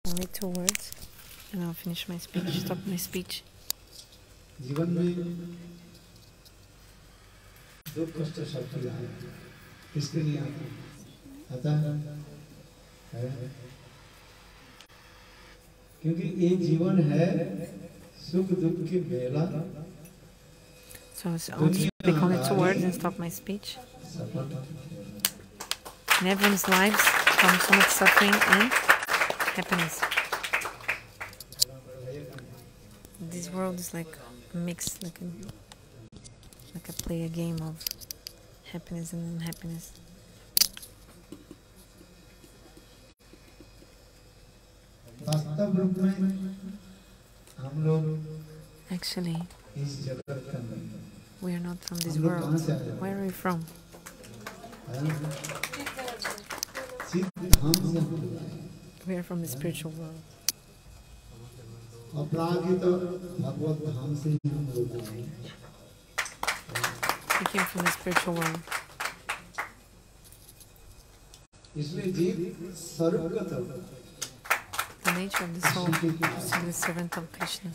Only 2 words, and I'll finish my speech, stop my speech. जीवन में दुख कष्ट सब चीज़ आए, किसके लिए आता है? क्योंकि ये जीवन है सुख दुख की बेला. So I'll speak only 2 words and stop my speech. In everyone's lives comes so much suffering and happiness. This world is like a mix, like I play a game of happiness and unhappiness. Actually, we are not from this world. Where are we from? We are from the spiritual world. We came from the spiritual world. The nature of the soul is to be the servant of Krishna.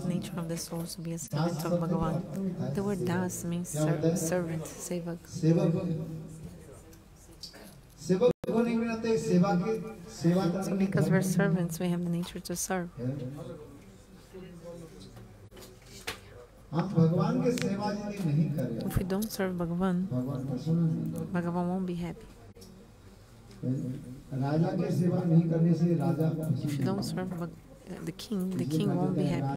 Nature of the soul is to be a servant of Bhagavan. The word das means servant, seva. So because we're servants, we have the nature to serve. If we don't serve Bhagavan, Bhagavan won't be happy. If you don't serve the king won't be happy.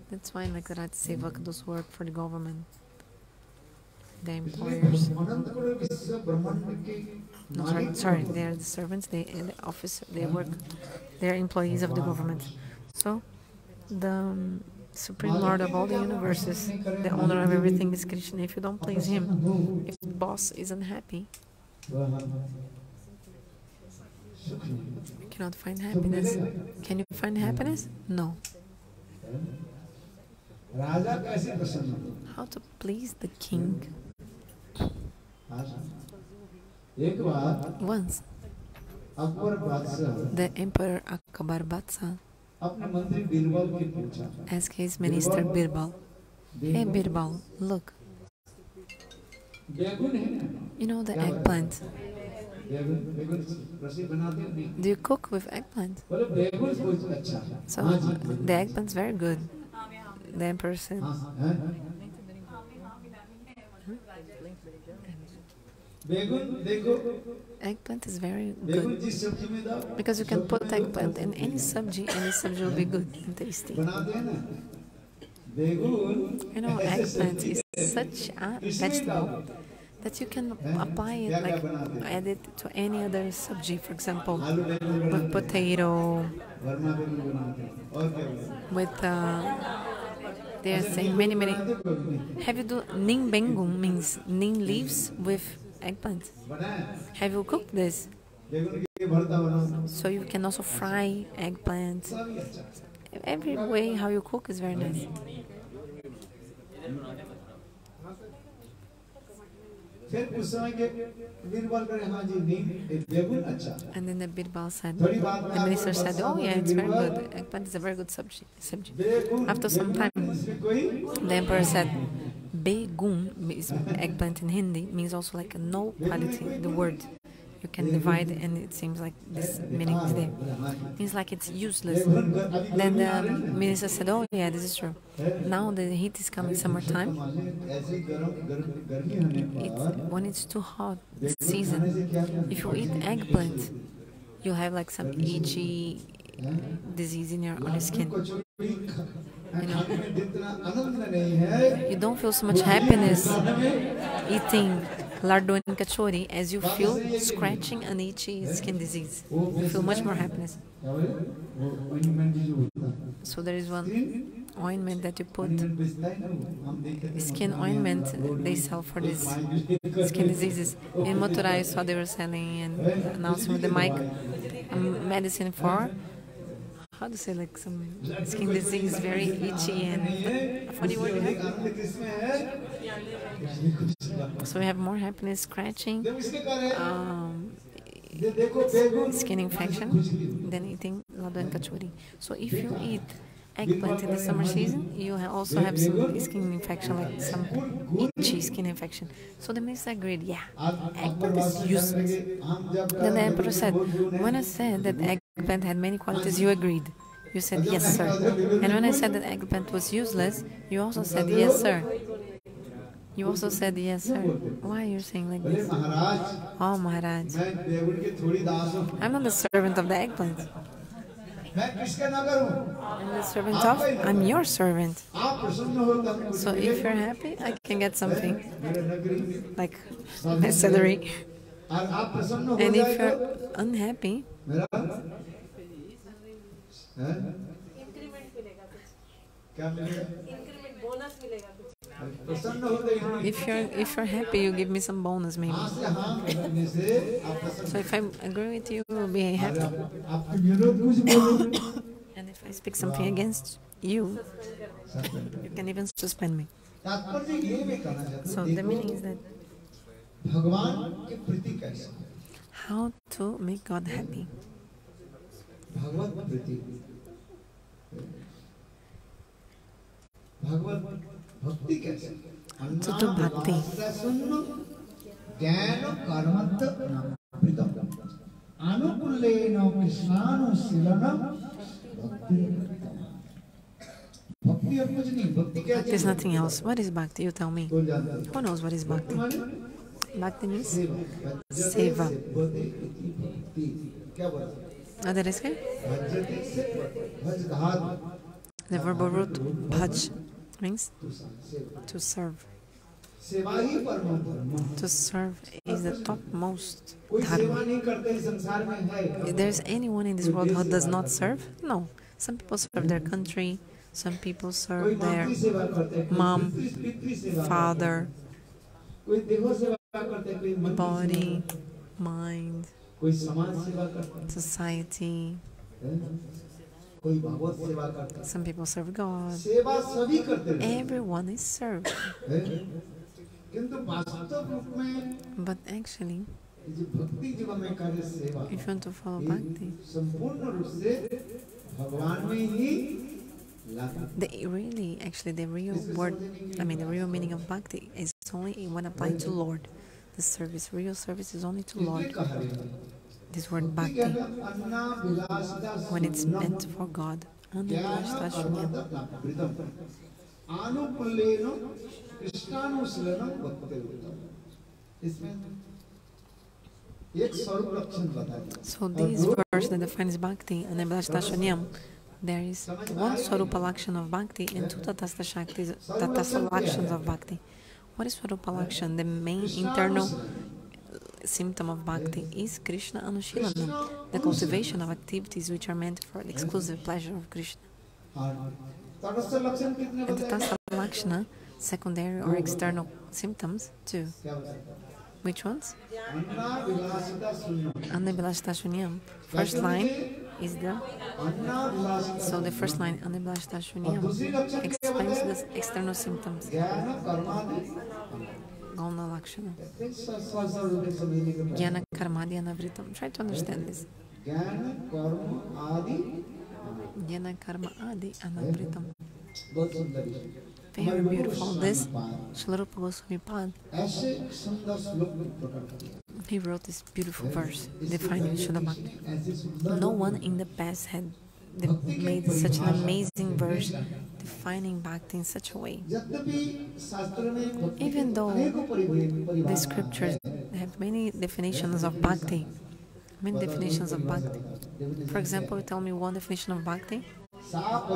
That's why, like the Raj Sevak, those who work for the government, the employers. No, sorry, they are the servants, the officer, they work, they are employees of the government. So, the Supreme Lord of all the universes, the owner of everything is Krishna. If you don't please him, if the boss is unhappy, you cannot find happiness. Can you find happiness? No. How to please the king? Once, the Emperor Akbar Batsa asked his minister Birbal, "Hey Birbal, look, you know the eggplant? Do you cook with eggplant?" So the eggplant's very good. The emperor said, eggplant is very good because you can put eggplant in any sabji will be good and tasty. You know, eggplant is such a vegetable that you can apply it, like add it to any other sabji, for example, with potato, with they are saying many. Have you do ning bengum means ning leaves with eggplant? Have you cooked this? So you can also fry eggplant. Every way how you cook is very nice. And then the Birbal said, the minister said, "Oh yeah, it's very good. Eggplant is a very good subject." After some time, the emperor said, "Begun" is eggplant in Hindi, means also like a no quality, the word. You can divide and it seems like this meaning is there. It means like it's useless. Then the minister said, "Oh yeah, this is true. Now the heat is coming, summertime. When it's too hot, this season, if you eat eggplant, you'll have like some itchy disease on your skin. You know, you don't feel so much happiness eating lardo and kachori as you feel scratching an itchy skin disease. You feel much more happiness." So there is one ointment that you put, skin ointment, they sell for this skin diseases. In Mathura, I saw they were selling and announcing with the mic medicine for, how to say, like some skin disease, very itchy and a funny word. So we have more happiness, scratching, skin infection than eating laddu and kachori. So if you eat eggplant in the summer season, you also have some skin infection, like some itchy skin infection. So the minister agreed, yeah, eggplant is useless. Then the emperor said, when I said that eggplant had many qualities, you agreed. You said, yes, sir. And when I said that eggplant was useless, you also said, yes, sir. You also said, yes, sir. Why are you saying like this? Oh, Maharaj. I'm not the servant of the eggplant. I'm the servant of, I'm your servant. So if you're happy, I can get something, like my salary. And if you're unhappy, if you're happy, you give me some bonus maybe. So if I agree with you, you'll be happy. And if I speak something against you, you can even suspend me. So the meaning is that how to make God happy. To do bhakti. Bhakti is nothing else. What is bhakti? You tell me. Who knows what is bhakti? Bhakti means seva. What that is it? The verbal root bhaj means to serve. To serve is the topmost dharma. If there's anyone in this world who does not serve, no. Some people serve their country, some people serve their mom, father, body, mind, society. Some people serve God. Everyone is served. But actually, if you want to follow bhakti, the real word, the real meaning of bhakti is only when applied to Lord. The service, real service is only to Lord. This word bhakti, when it's meant for God, Anyabhilashita shunyam. So this verse that defines bhakti, Anyabhilashita shunyam, there is one Swarupa Lakshan of bhakti and two Tatastha Lakshans of bhakti. What is Swarupa Lakshan? The main internal symptom of bhakti is Krishna Anushilana, the cultivation of activities which are meant for the exclusive pleasure of Krishna. And the Tatastha Lakshana, secondary or external symptoms, too. Which ones? Anyabhilashita shunyam. First line is the... So the first line, Anyabhilashita shunyam, explains the external symptoms. Gauna Lakshana. Jnana karmadi anavritam. Try to understand this. Jnana karma adi anavritam. Very beautiful. This Srila Rupa Goswami Pad. He wrote this beautiful verse defining Shuddha Bhakti. No one in the past had made such an amazing verse defining Bhakti in such a way. Even though the scriptures have many definitions of Bhakti, For example, tell me one definition of Bhakti. Sa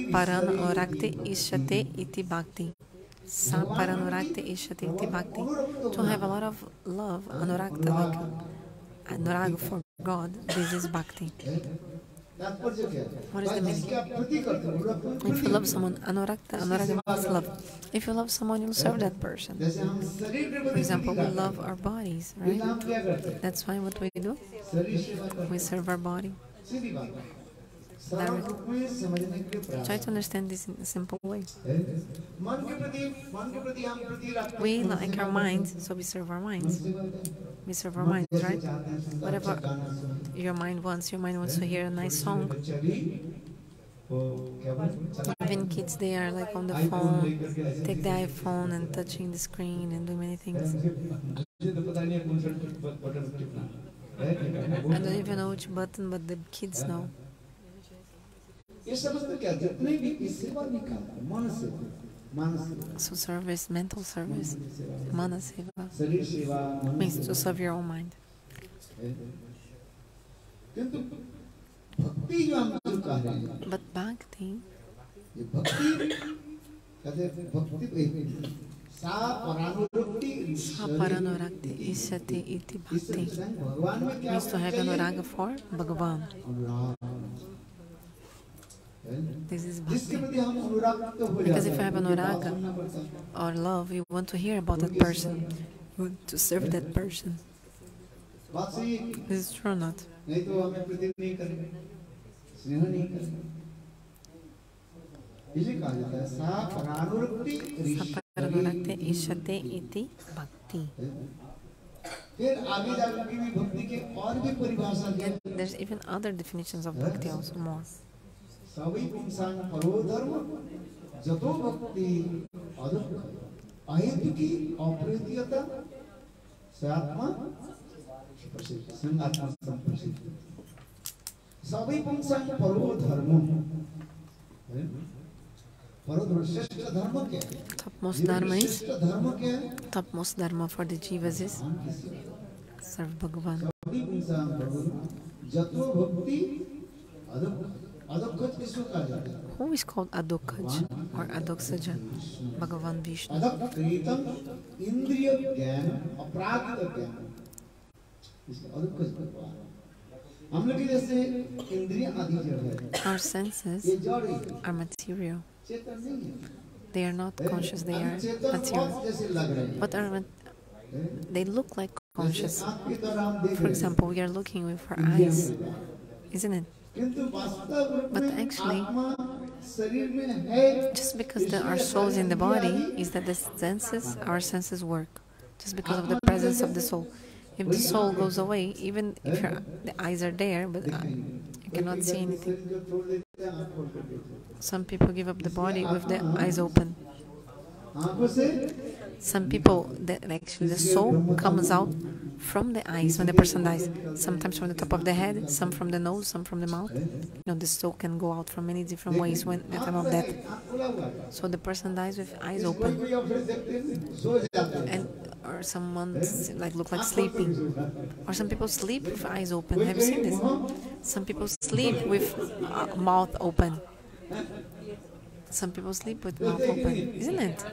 paranurakti ishate iti bhakti. Sa paranurakti ishate iti bhakti. To have a lot of love, anurakta, like anurag for God, this is bhakti. What is the meaning? If you love someone, anuragta means love. If you love someone, you'll serve that person. For example, we love our bodies, right? That's why what we do? We serve our body. Directly. Try to understand this in a simple way. We like our minds, so we serve our minds. We serve our minds, right? Whatever your mind wants to hear a nice song. Even kids, they are like on the phone, take the iPhone and touching the screen and do many things. I don't even know which button, but the kids know. So service, mental service, mana seva, means to serve your own mind. But bhakti, saparanuragti isyate iti bhakti, means to have anuraga for Bhagavan. This is bhakti. Because if I have anuraga or love, you want to hear about that person. You want to serve that person. This is true or not? Saparanuragti isyate iti bhakti. There's even other definitions of bhakti also more. Topmost dharma is? Topmost dharma for the jivas is serve Bhagavan. Who is called Adokaj or Adoksaja? Bhagavan Vishnu. Our senses are material. They are not conscious, they are material. But they look like conscious. For example, we are looking with our eyes, isn't it? But actually, just because our soul is in the body, is that our senses work. Just because of the presence of the soul. If the soul goes away, even if the eyes are there, but you cannot see anything. Some people give up the body with the eyes open. Some people, actually the soul comes out from the eyes when the person dies. Sometimes from the top of the head, some from the nose, some from the mouth. You know, the soul can go out from many different ways when at the time of death. So the person dies with eyes open. Or someone look like sleeping. Or some people sleep with eyes open. Have you seen this? Some people sleep with mouth open. Some people sleep with mouth open, isn't it?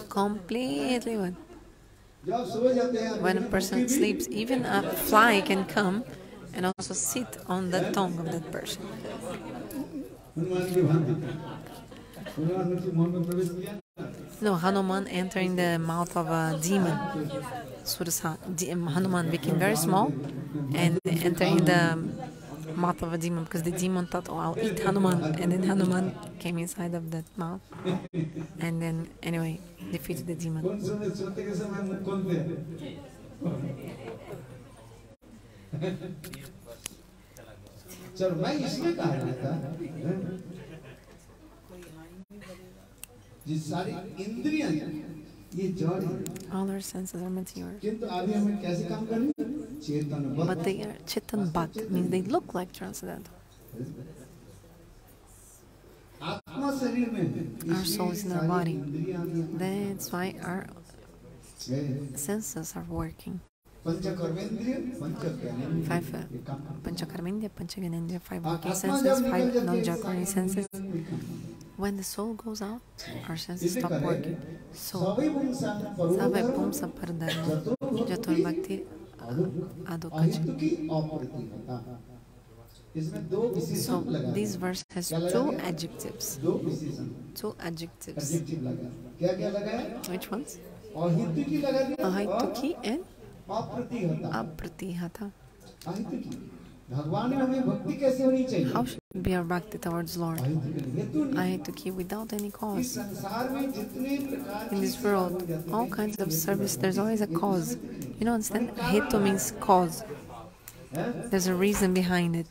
Completely one. When a person sleeps, even a fly can come and also sit on the tongue of that person. No, Hanuman entering the mouth of a demon. Hanuman became very small and entering the mouth of a demon because the demon thought, oh, I'll eat Hanuman. And then Hanuman came inside of that mouth and then, anyway, defeated the demon. All our senses are material. But they are Chetan Bhat, means they look like transcendental. Our soul is in our body. That's why our senses are working. Five Panchakarmendriya, Panchaganendriya, 5 working senses, 5 non-Jakarani senses. When the soul goes out, our senses stop working. So, Savai Pumsa Paradharma, Jator Bhakti Adokaja. So this verse has two adjectives. Two adjectives. Which ones? Ahituki and apratihata. How should be our bhakti towards Lord? Ahituki, without any cause. In this world, all kinds of service, there's always a cause. You know, understand? Hetu means cause. There's a reason behind it.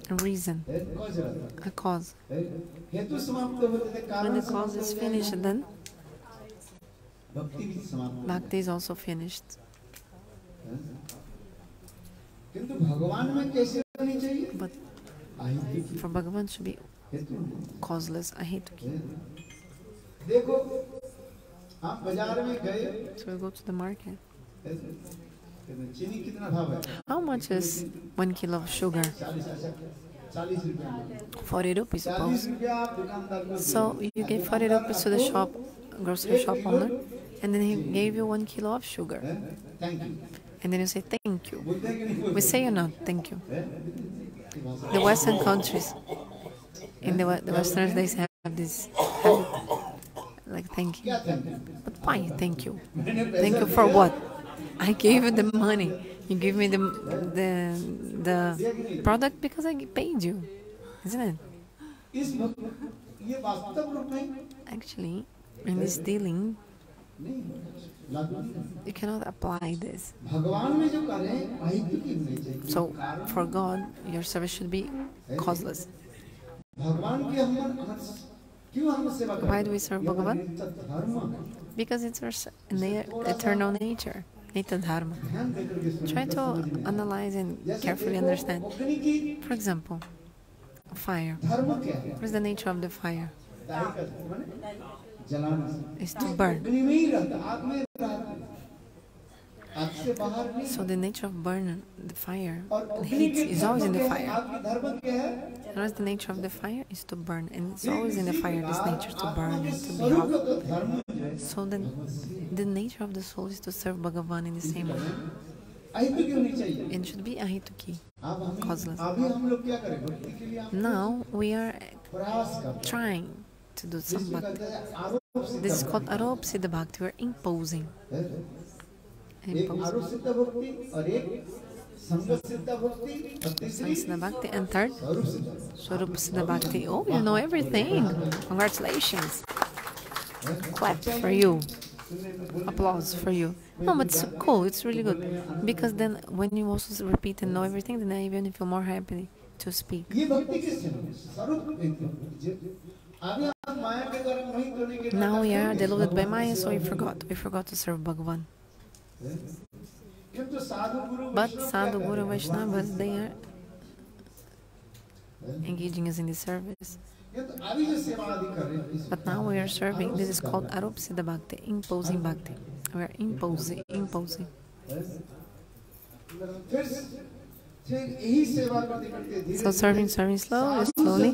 A reason. A cause. When the cause is finished, then bhakti is also finished. But for Bhagavan should be causeless, ahituki. So we go to the market. How much is 1 kilo of sugar? 40 rupees, suppose. So you gave 40 rupees to the shop, grocery shop owner, and then he gave you 1 kilo of sugar. And then you say, thank you. We say or not, thank you. The Western countries, in the Westerners, they have this habit, like thank you. But why thank you? Thank you for what? I gave you the money. You give me the product because I paid you, isn't it? Actually, in this dealing, you cannot apply this. So, for God, your service should be causeless. Why do we serve Bhagavan? Because it's our eternal nature. Dharma. Try to analyze and carefully understand. For example, fire. What is the nature of the fire? It's to burn. So the nature of burn, the fire, the heat is always in the fire. What is the nature of the fire? Is to burn, and it's always in the fire. This nature to burn and to be hot. So then, the nature of the soul is to serve Bhagavan in the same way. It should be ahituki, causeless. Now we are trying to do some bhakti. This is called Aropa-siddha-bhakti. We are imposing. Sanga-siddha-bhakti, and third, Aropa-siddha-bhakti. Oh, you know everything. Congratulations. Clap for you. Applause for you. No, but it's cool. It's really good. Because then when you also repeat and know everything, then I even feel more happy to speak. Now we are deluded by Maya, so we forgot. We forgot to serve Bhagavan. But Sadhu, Guru, Vaishnavas, they are engaging us in the service. But now we are serving. This is called Aropa-siddha-bhakti, imposing bhakti. We are imposing. So serving slowly,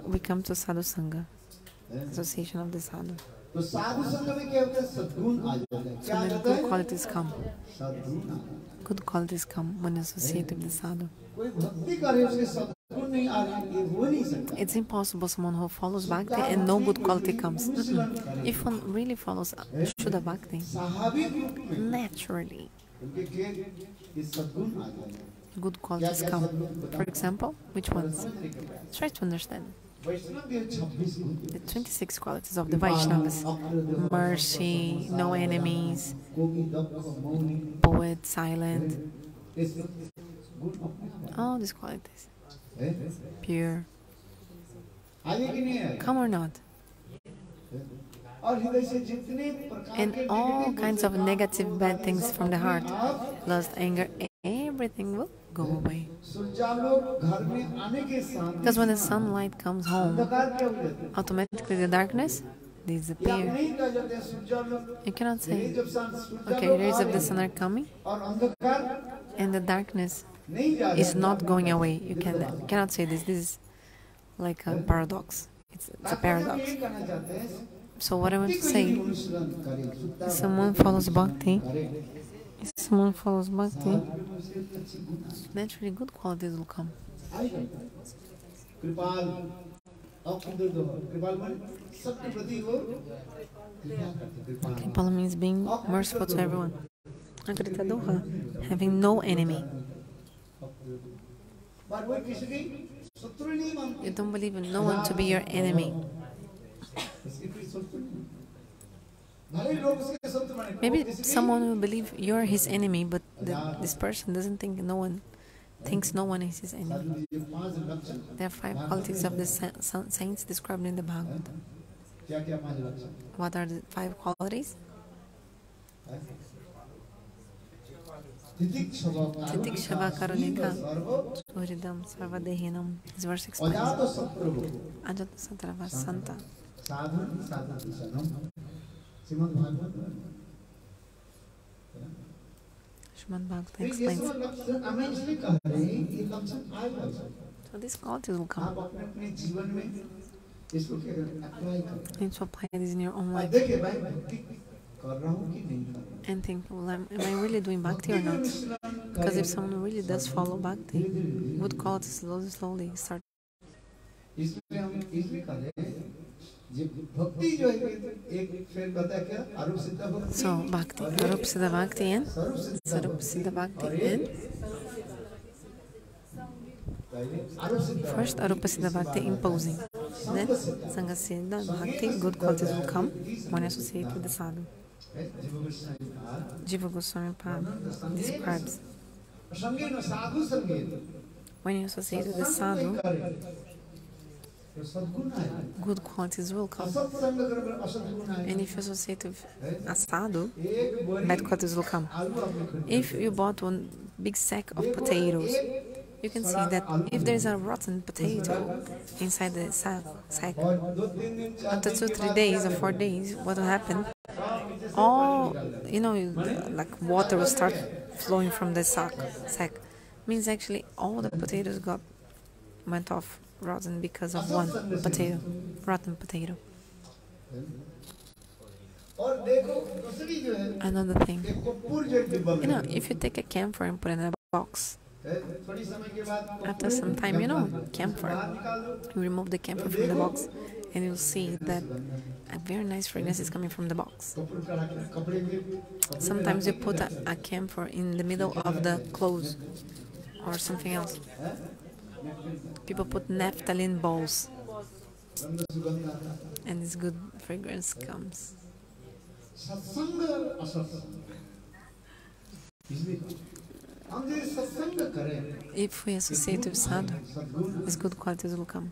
we come to Sadhu Sangha, association of the Sadhu. So then good qualities come. Good qualities come when associated with the Sadhu. It's impossible someone who follows bhakti and no good quality comes. If one really follows Shuddha Bhakti, naturally, good qualities come. For example, which ones? Try to understand. The 26 qualities of the Vaishnavas: mercy, no enemies, poet, silent. All these qualities. Pure. Come or not? And all kinds of negative bad things from the heart, lust, anger, everything will go away. Because when the sunlight comes home, automatically the darkness disappears. You cannot say, okay, rays of the sun are coming, and the darkness is not going away. You cannot say this. This is like a paradox. It's a paradox. So what I want to say, if someone follows bhakti, naturally good qualities will come. Kripala means being merciful to everyone. Agritadoha, having no enemy. You don't believe in no one to be your enemy. Maybe someone will believe you're his enemy, but this person doesn't think no one thinks no one is his enemy. There are 5 qualities of the saints described in the Bhagavan. What are the 5 qualities? Titik Shava Karunika Uridam Sarvadehinam. This verse explains Ajata Satrava Santa. Srimad Bhagavatam explains. So these qualities will come. You need to apply this in your own life. And think, well, am I really doing bhakti or not? Because if someone really does follow bhakti, good qualities slowly start. So bhakti, Aropa-siddha-bhakti and Swarupa-siddha-bhakti and first Aropa-siddha-bhakti imposing, then sanga-siddha-bhakti, good qualities will come when associated with the sadhu. Jiva Goswami describes when you associate with the sadhu, good qualities will come. And if you associate with a sadhu, bad qualities will come. If you bought one big sack of potatoes, you can see that if there is a rotten potato inside the sack, after 2-3 days or 4 days, what will happen? All, like water will start flowing from the sack. Means actually all the potatoes went off rotten because of one potato, rotten potato. Another thing, if you take a camphor and put it in a box, after some time, camphor, you remove the camphor from the box and you'll see that a very nice fragrance is coming from the box. Sometimes you put a camphor in the middle of the clothes or something else. People put naphthalene balls and this good fragrance comes. If we associate with sadhu, these good qualities will come.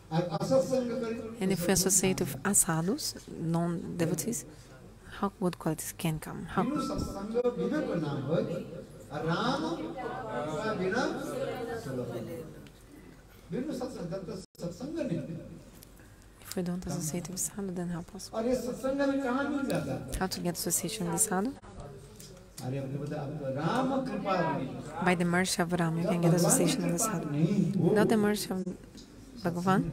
And if we associate with asadhus, non-devotees, how good qualities can come? How? If we don't associate with sadhu, then how possible? How to get association with sadhu? By the mercy of Rama, you can get association with the sadhu. Without the mercy of Bhagavan,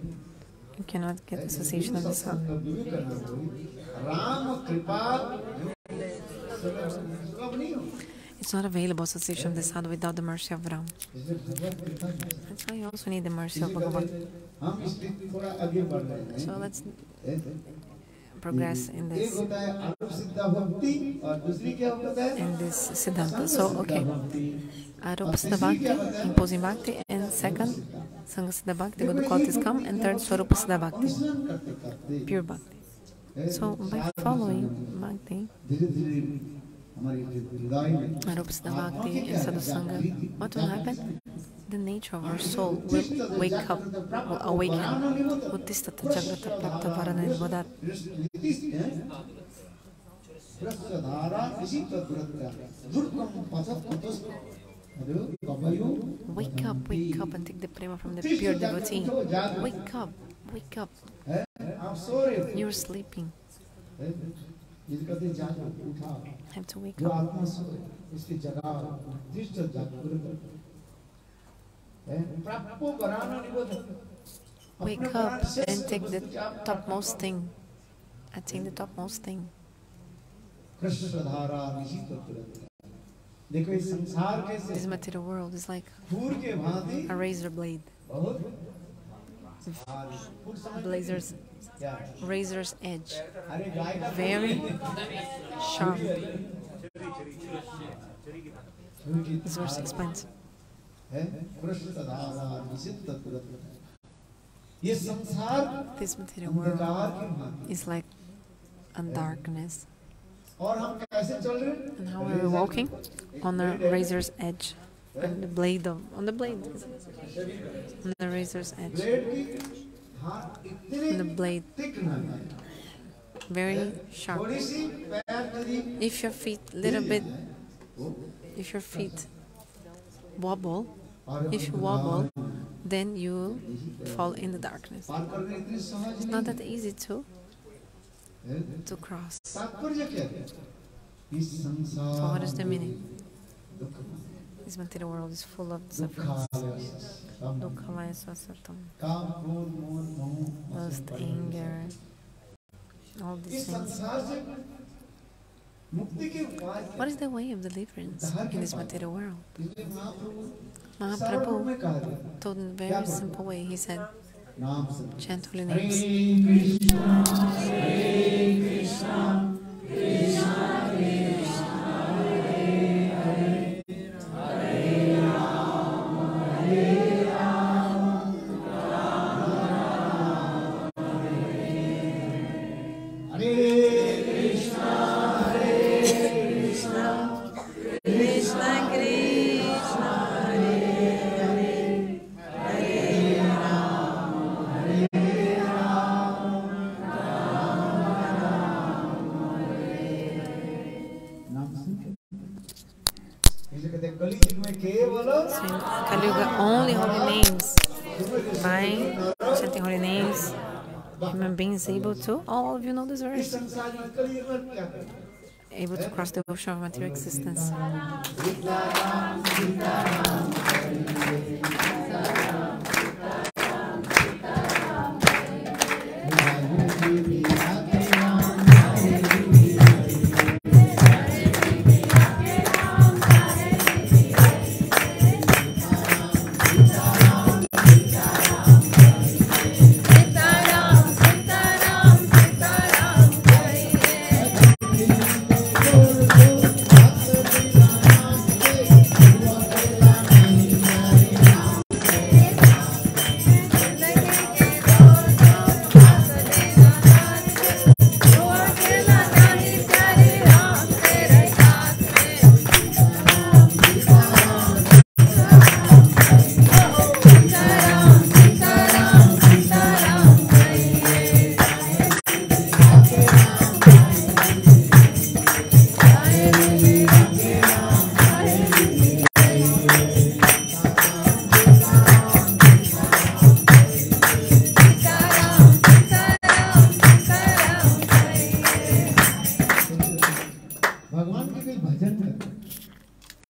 you cannot get association of the sadhu. It's not available association of the sadhu without the mercy of Rama. That's why you also need the mercy of Bhagavan. So let's progress in this siddhanta. So, okay, Aropa-siddha-bhakti, imposing bhakti, and second, sanga-siddha-bhakti, good qualities come, and third, Swarupa-siddha-bhakti, pure bhakti. So, by following bhakti, Aropa-siddha-bhakti and sadhu-sanga, what will happen? The nature of our soul will wake up, will awaken. Uttistata jagrata prapta varana nirvadat. Wake up and take the prema from the pure devotee. Wake up. You're sleeping. Have to wake up. Wake up and take the topmost thing. I take the topmost thing. This material world is like a razor blade. Razor's edge. Very sharp. This verse explains. This material world is like a darkness. And how are we walking? On the razor's edge. On the blade. On the razor's edge. On the blade. Very sharp. If your feet wobble, if you wobble, then you fall in the darkness. It's not that easy to cross. So what is the meaning? This material world is full of sufferings. Lust, anger, all these things. What is the way of deliverance in this material world? Mahaprabhu told in a very simple way. He said, chant holy names. Only holy names. By chanting holy names, human beings able to, all of you know this verse, able to cross the ocean of material existence.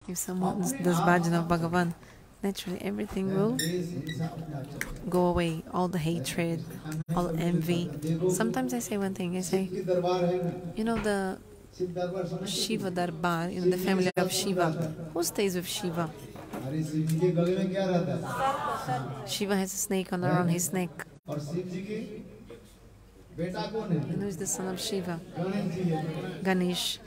If someone does bhajana of Bhagavan, naturally everything will go away. All the hatred, all envy. Sometimes I say one thing, I say, you know the Shiva Darbar, the family of Shiva. Who stays with Shiva? Shiva has a snake around his neck. And who is the son of Shiva? Ganesh.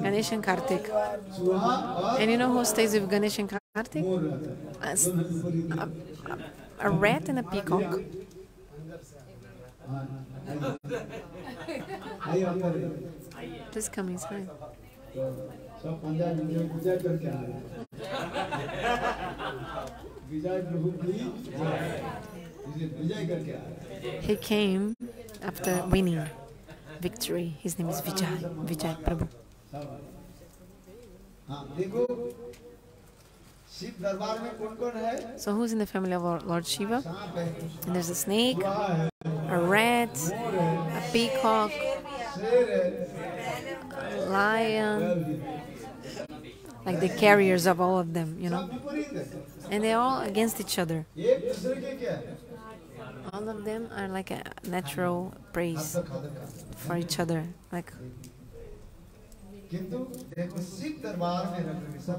Ganesh and Kartik. And you know who stays with Ganesh and Kartik? A rat and a peacock. Please come inside. He came after winning victory. His name is Vijay Prabhu. So who's in the family of Lord Shiva? And there's a snake, a rat, a peacock, a lion, like the carriers of all of them, you know. And they're all against each other. All all of them are like a natural praise for each other. Like,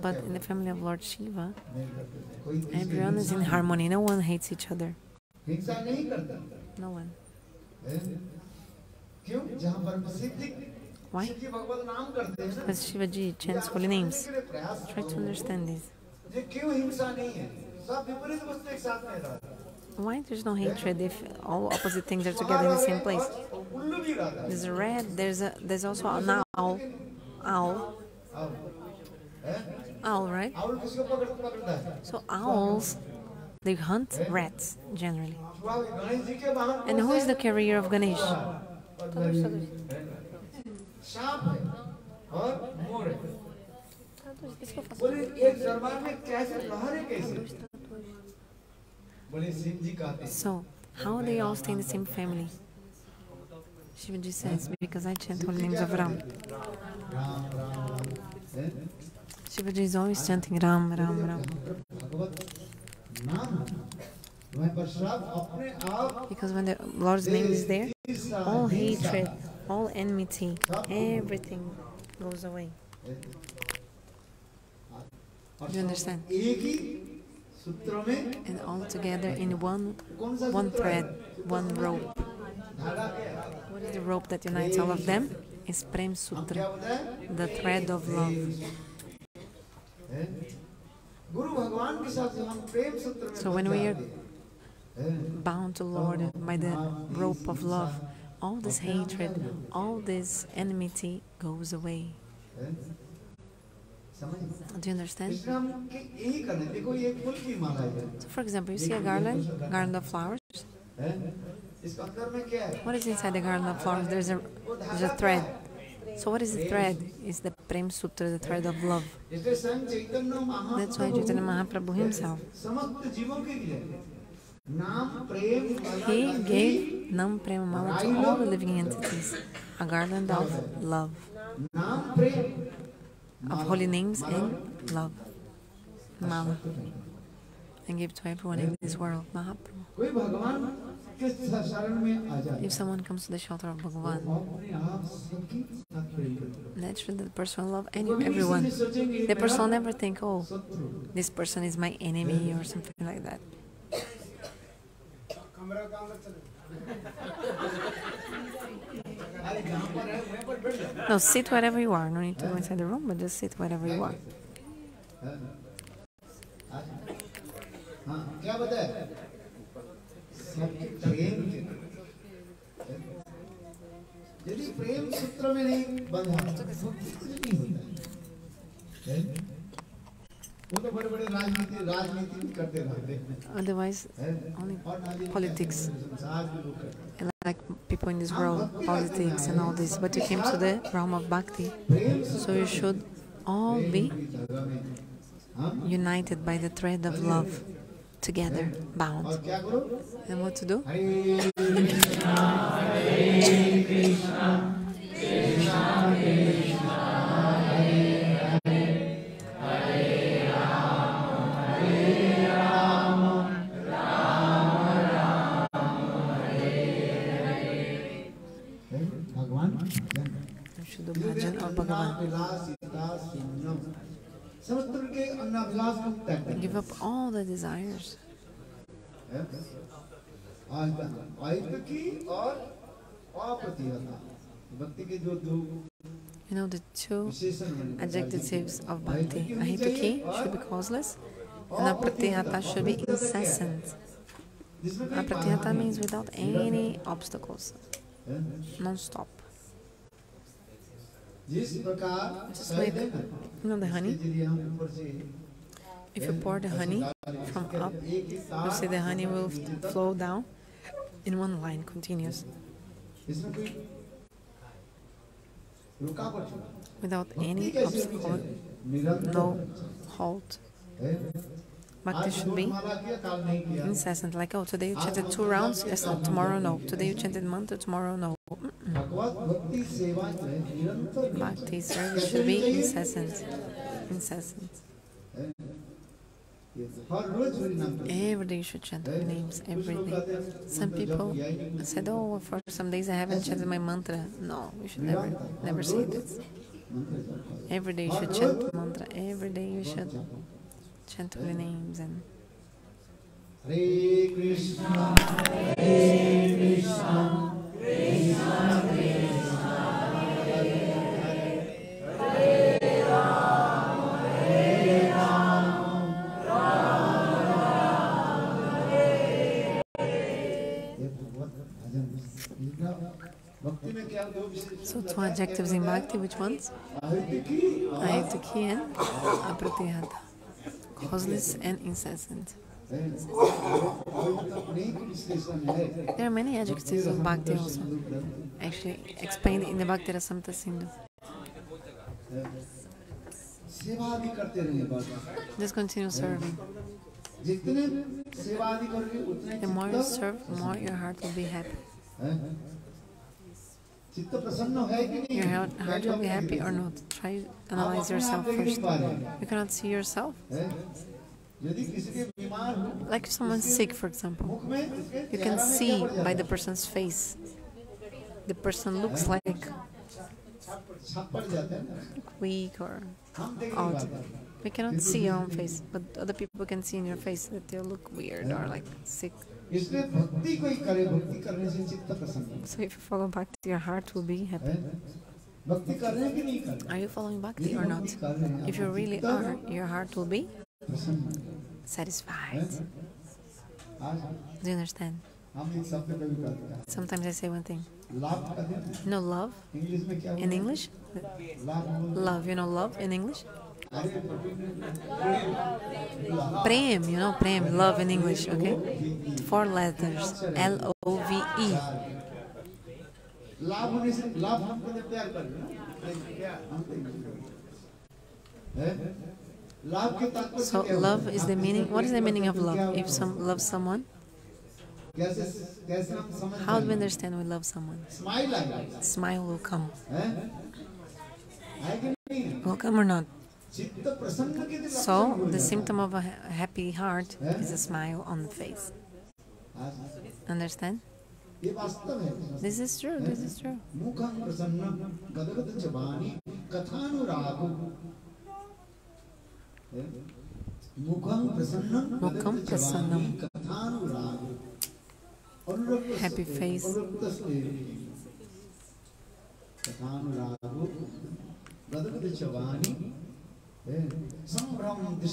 but in the family of Lord Shiva, everyone is in harmony. No one hates each other. No one. Why? Because Shivaji chants holy names. Try to understand this. Why there's no hatred if all opposite things are together in the same place? There's a red, there's also an owl. Owl, right? So owls, they hunt rats generally. And who is the carrier of Ganesh? So, how they all stay in the same family? Shivaji says, because I chant holy names of Ram. Shivaji is always chanting Ram, Ram, Ram. Because when the Lord's name is there, all hatred, all enmity, everything goes away. Do you understand? And all together in one thread, one rope. What is the rope that unites all of them? It's Prem Sutra, the thread of love. So when we are bound to Lord by the rope of love, all this hatred, all this enmity goes away. Do you understand? So for example, you see a garland of flowers. What is inside the garland of flowers? There's a thread. So what is the thread? It's the Prem Sutra, the thread of love. That's why Chaitanya Mahaprabhu himself, he gave Nam Prema Mala to all the living entities, a garland of love, of holy names and love, Mala, and give to everyone in this world, Mahaprabhu. If someone comes to the shelter of Bhagavan, naturally the person will love everyone. The person will never think, oh, this person is my enemy or something like that. No, sit wherever you are. No need to go inside the room, but just sit wherever you are. Otherwise, only politics, and like people in this world, politics and all this. But you came to the realm of bhakti, so you should all be united by the thread of love, together, bound. And what to do? Hare Krishna, Hare Krishna, Krishna Krishna, Hare Hare, Hare Rama, Hare Rama, Rama Rama, Hare Hare. Bhagavan, you should do bhajana of Bhagavan. Give up all the desires. You know the two adjectives of bhakti. Ahituki should be causeless, and apratihata should be incessant. Apratihata means without any obstacles, non-stop. Just like, you know the honey? If you pour the honey from up, you see the honey will flow down in one line, continuous, without any obstacle, no halt. Bhakti should be incessant, like, oh, today you chanted 2 rounds, yes, tomorrow no. Today you chanted mantra, tomorrow no. Bhakti service should be incessant. Every day you should chant holy names, every day. Some people said, oh, for some days I haven't chanted my mantra. No, you should never say this. Every day you should chant mantra, every day you should chant holy names. And Hare Krishna, Hare Krishna, Krishna Krishna, Hare Hare, Hare Rama, Hare Rama, Rama Rama, Hare Hare. So 2 adjectives in Bhakti, which ones? Ahitaki and Apratihata. Causeless and incessant. There are many adjectives of Bhakti also, actually explained in the Bhakti Rasamrita Sindhu. Just continue serving. The more you serve, the more your heart will be happy. Your heart will be happy or not. Try to analyze yourself first. You cannot see yourself. Like if someone's sick, for example, you can see by the person's face. The person looks like weak or odd. We cannot see your own face, but other people can see in your face that you look weird or like sick. So if you follow Bhakti, your heart will be happy. Are you following Bhakti or not? If you really are, your heart will be satisfied. Do you understand? Sometimes I say one thing. No, love. In English? Love. You know love in English? Prem, you know prem, love in English, okay? 4 letters. L-O-V-E. So love is the meaning. What is the meaning of love? If some love someone, how do we understand we love someone? Smile will come. Will come or not? So the symptom of a happy heart is a smile on the face. Understand? This is true. This is true. Mukham prasannam. Happy face.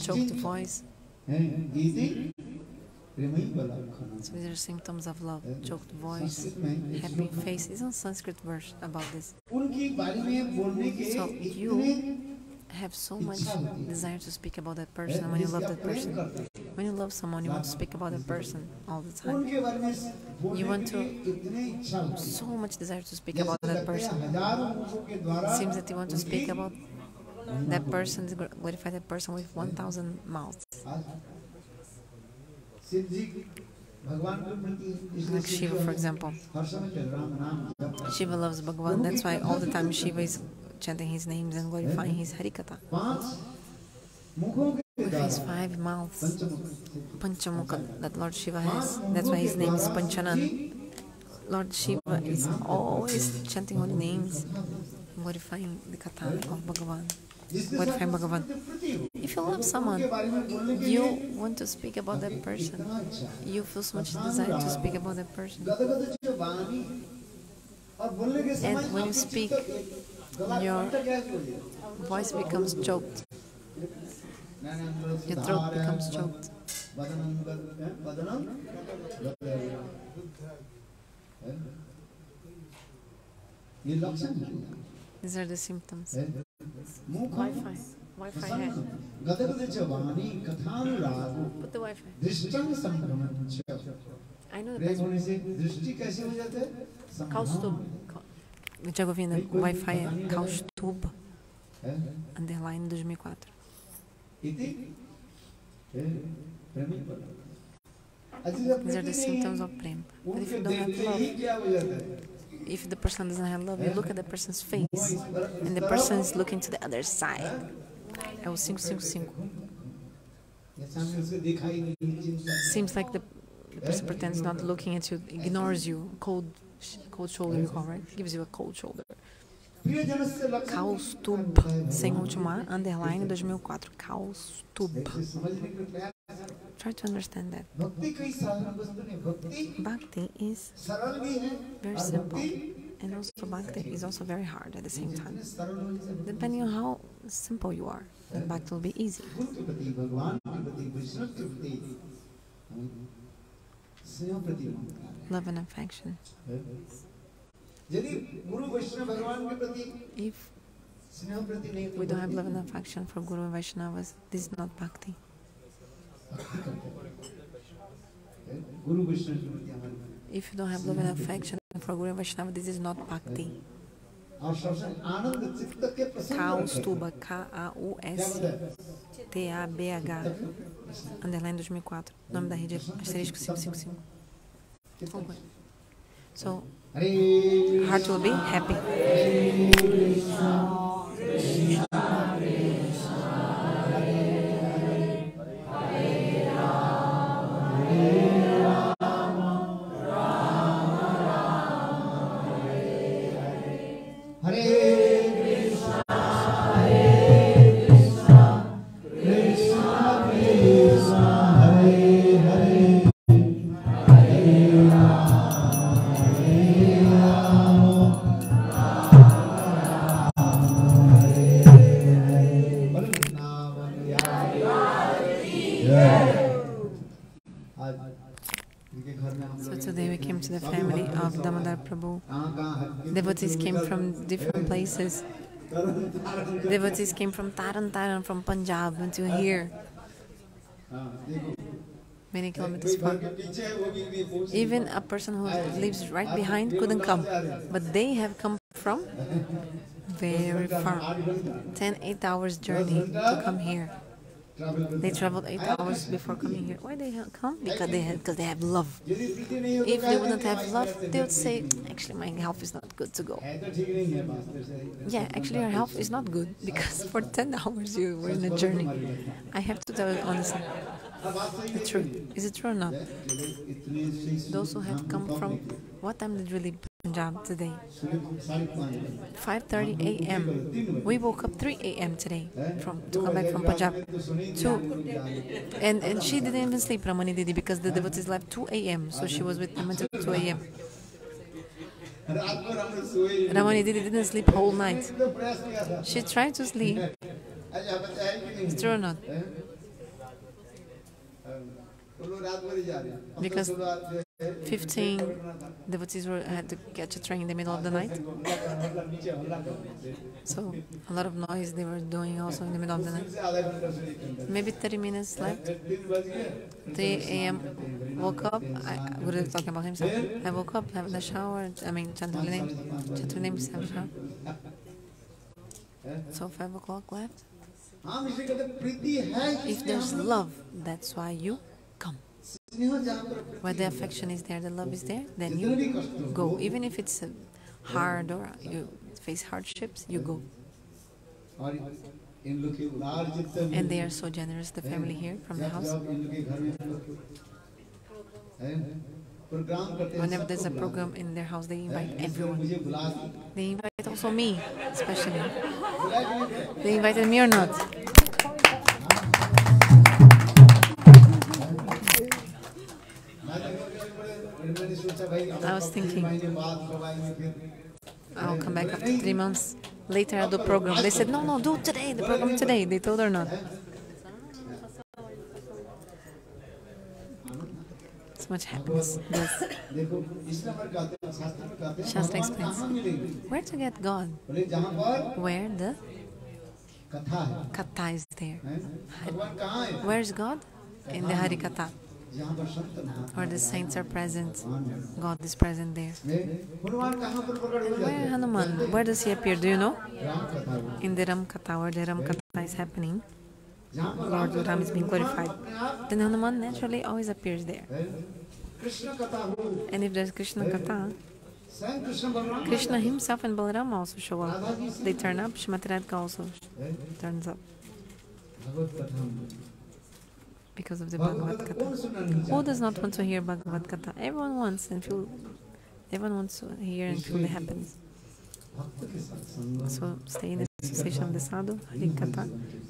Choked voice. So these are symptoms of love. Choked voice, happy face. It's a Sanskrit verse about this. So you have so much desire to speak about that person when you love that person. When you love someone, you want to speak about that person all the time. You want to, so much desire to speak about that person. It seems that you want to speak about that person, to glorify that person with 1,000 mouths. Like Shiva, for example. Shiva loves Bhagavan. That's why all the time Shiva is chanting his names and glorifying his Harikatha. With his 5 mouths, Panchamukha, that Lord Shiva has. That's why his name is Panchanan. Lord Shiva is always chanting holy names, glorifying the Katha of Bhagavan, glorifying Bhagavan. If you love someone, you want to speak about that person. You feel so much desire to speak about that person. And when you speak, your voice becomes choked. Your throat becomes choked. These are the symptoms. Wi-Fi. Wi-Fi hai. Put the Wi-Fi. I know the password. Kaustub. Jagovina, Wi-Fi é Kaustub _ 2004. These are the symptoms of prem. But if you don't have love, if the person doesn't have love, you look at the person's face, and the person is looking to the other side. É o 555. Seems like the person pretends not looking at you, ignores you, cold shoulder you call, right? Gives you a cold shoulder. Kaustubh, sem último A, underline 2004. Kaustubh. Try to understand that. Bhakti is very simple, and also bhakti is also very hard at the same time. Depending on how simple you are, then bhakti will be easy. Love and affection. If we don't have love and affection for Guru and Vaishnavas, this is not bhakti. If you don't have love and affection for Guru and Vaishnava, this is not bhakti. Kaustubh, K-A-U-S-T-A-B-H, underline 2004, nome da rede asterisco 555. Okay. So, heart will be happy. So today we came to the family of Damodar Prabhu. Devotees came from different places. Devotees came from Taran, from Punjab until here. Many kilometers far. Even a person who lives right behind couldn't come. But they have come from very far. 8 hours journey to come here. They traveled 8 hours before coming here. Why they come? Because they have love. If they wouldn't have love, they would say, actually my health is not good to go. Yeah, actually your health is not good because for 10 hours you were in a journey. I have to tell you honestly, the truth. Is it true or not? Those who have come from, what time did we leave Punjab today? 5:30 a.m. We woke up 3 a.m. today to come back from Punjab. And she didn't even sleep, Ramani Didi, because the devotees left 2 a.m. So she was with them until 2 a.m. Ramani Didi didn't sleep whole night. She tried to sleep. It's true or not? Because 15 devotees had to catch a train in the middle of the night. So a lot of noise they were doing also in the middle of the night. Maybe 30 minutes left. 3 a.m. woke up. Guru is talking about himself. I woke up, have the shower. I mean, chanted names, have a shower. So 5 o'clock left. If there's love, that's why you come. Where the affection is there, the love is there, then you go. Even if it's hard or you face hardships, you go. And they are so generous, the family here from the house. Whenever there's a program in their house, they invite everyone. They invite also me, especially. They invited me or not? I was thinking, I'll come back after 3 months. Later I'll do a program. They said, no, do today, the program today. They told her not. So much happiness. Yes. Shastra explains. Where to get God? Where the Katha is there. Where is God? In the Hari Katha. Where the saints are present, God is present there. And where Hanuman? Where does he appear? Do you know? In the Ram Katha, where the Ram Katha is happening, Lord Ram is being glorified. Then Hanuman naturally always appears there. And if there's Krishna Katha, Krishna himself and Balaram also show up. They turn up. Shrimati Radhika also turns up. because of the Bhagavad Katha. Who does not want to hear Bhagavad Katha? Everyone wants everyone wants to hear and feel the happiness. So stay in the association of the sadhu, Hari Katha.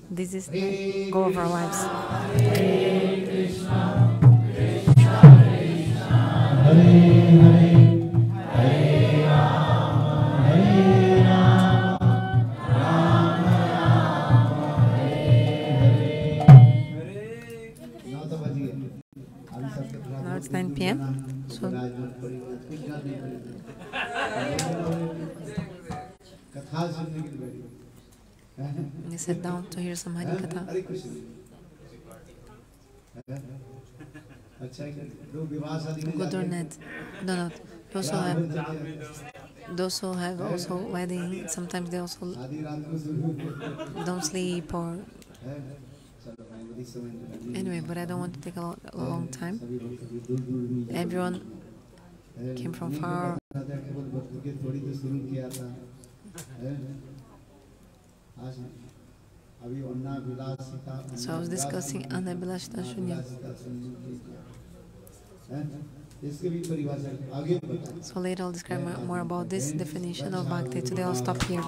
This is the goal of our lives. Hare Krishna, Krishna Krishna, Hare Hare, Hare Rama, Hare Rama, Rama Rama, Hare Hare. Now it's 9 p.m. So they sat down to hear some Hari Katha. Good or not. Those who have also wedding, sometimes they also don't sleep or... Anyway, but I don't want to take a long time. Everyone came from far. So I was discussing Anyabhilashita shunyam. So later I'll describe more about this definition of bhakti. Today I'll stop here.